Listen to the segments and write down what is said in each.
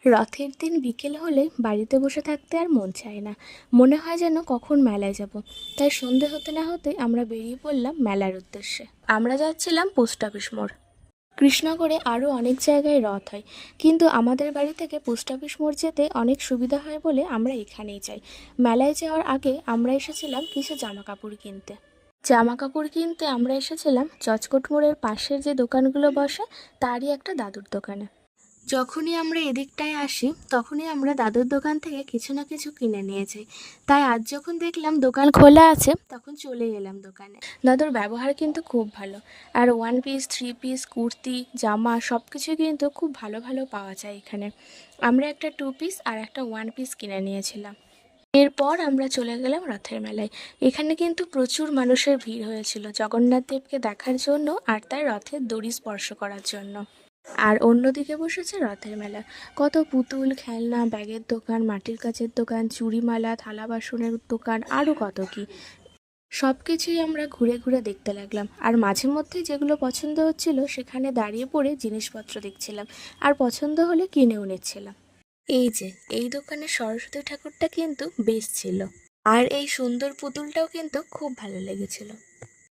রথের দিন বিকেল হলে বাড়িতে বসে থাকতে আর মন চায় না। মনে হয় যেন কখন মেলায় যাব। তাই সন্ধে হতে না হতে আমরা বেরিয়ে পড়লাম মেলার উদ্দেশ্যে। আমরা যাচ্ছিলাম পোস্ট অফিস মোড়। কৃষ্ণনগরে আরও অনেক জায়গায় রথ হয়, কিন্তু আমাদের বাড়ি থেকে পোস্ট অফিস মোড় যেতে অনেক সুবিধা হয় বলে আমরা এখানেই যাই। মেলায় যাওয়ার আগে আমরা এসেছিলাম কিছু জামা কাপড় কিনতে। আমরা এসেছিলাম চচকট মোড়ের পাশের যে দোকানগুলো বসে তারই একটা দাদুর দোকানে। যখনই আমরা এদিকটায় আসি তখনই আমরা দাদুর দোকান থেকে কিছু না কিছু কিনে নিয়ে যাই। তাই আজ যখন দেখলাম দোকান খোলা আছে তখন চলে এলাম দোকানে। দাদুর ব্যবহার কিন্তু খুব ভালো। আর 1 পিস 3 পিস কুর্তি জামা সব কিছুই কিন্তু খুব ভালো ভালো পাওয়া যায় এখানে। আমরা একটা 2 পিস আর একটা 1 পিস কিনে নিয়েছিলাম। এরপর আমরা চলে গেলাম রথের মেলায়। এখানে কিন্তু প্রচুর মানুষের ভিড় হয়েছিল জগন্নাথ দেবকে দেখার জন্য আর তার রথের দড়ি স্পর্শ করার জন্য। আর অন্যদিকে বসেছে রথের মেলা। কত পুতুল খেলনা ব্যাগের দোকান মাটির কাচের দোকান চুড়িমালা থালা বাসনের দোকান আরও কত কি। সব কিছুই আমরা ঘুরে ঘুরে দেখতে লাগলাম। আর মাঝে মধ্যে যেগুলো পছন্দ হচ্ছিল সেখানে দাঁড়িয়ে পড়ে জিনিসপত্র দেখছিলাম, আর পছন্দ হলে কিনেও নিচ্ছিলাম। এই যে এই দোকানের সরস্বতী ঠাকুরটা কিন্তু বেশ ছিল, আর এই সুন্দর পুতুলটাও কিন্তু খুব ভালো লেগেছিল।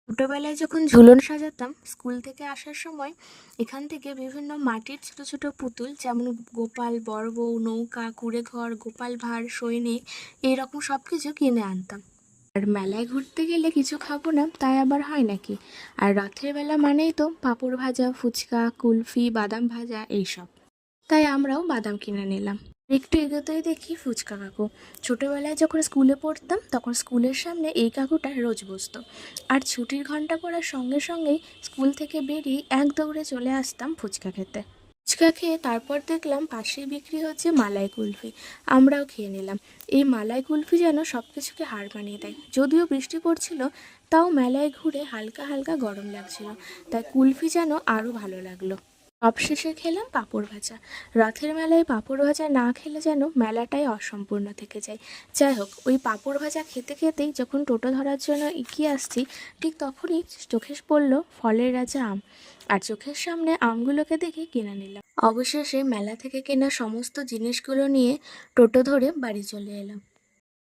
ছোটোবেলায় যখন ঝুলন সাজাতাম স্কুল থেকে আসার সময় এখান থেকে বিভিন্ন মাটির ছোট ছোট পুতুল যেমন গোপাল বড় বউ নৌকা কুঁড়েঘর গোপাল ভাঁড় সৈনিক এইরকম সব কিছু কিনে আনতাম। আর মেলায় ঘুরতে গেলে কিছু খাবো না তাই আবার হয় নাকি। আর রাতের বেলা মানেই তো পাঁপড় ভাজা ফুচকা কুলফি বাদাম ভাজা এইসব। তাই আমরাও বাদাম কিনে নিলাম। একটু এগোতেই দেখি ফুচকা কাকু। ছোটোবেলায় যখন স্কুলে পড়তাম তখন স্কুলের সামনে এই কাকুটা রোজ বসতো। আর ছুটির ঘন্টা পড়ার সঙ্গে সঙ্গেই স্কুল থেকে বেরিয়ে এক দৌড়ে চলে আসতাম ফুচকা খেতে। ফুচকা খেয়ে তারপর দেখলাম পাশেই বিক্রি হচ্ছে মালাই কুলফি। আমরাও খেয়ে নিলাম। এই মালাই কুলফি যেন সব কিছুকে হার মানিয়ে দেয়। যদিও বৃষ্টি পড়ছিল তাও মেলায় ঘুরে হালকা হালকা গরম লাগছিল, তাই কুলফি যেন আরও ভালো লাগলো। সবশেষে খেলাম পাঁপড় ভাজা। রথের মেলায় পাঁপড় ভাজা না খেলে যেন মেলাটাই অসম্পূর্ণ থেকে যায়। যাই হোক, ওই পাঁপড় ভাজা খেতে খেতেই যখন টোটো ধরার জন্য এগিয়ে আসছি ঠিক তখনই চোখে পড়ল ফলের রাজা আম। আর চোখের সামনে আমগুলোকে দেখে কিনে নিলাম। অবশেষে মেলা থেকে কেনা সমস্ত জিনিসগুলো নিয়ে টোটো ধরে বাড়ি চলে এলাম।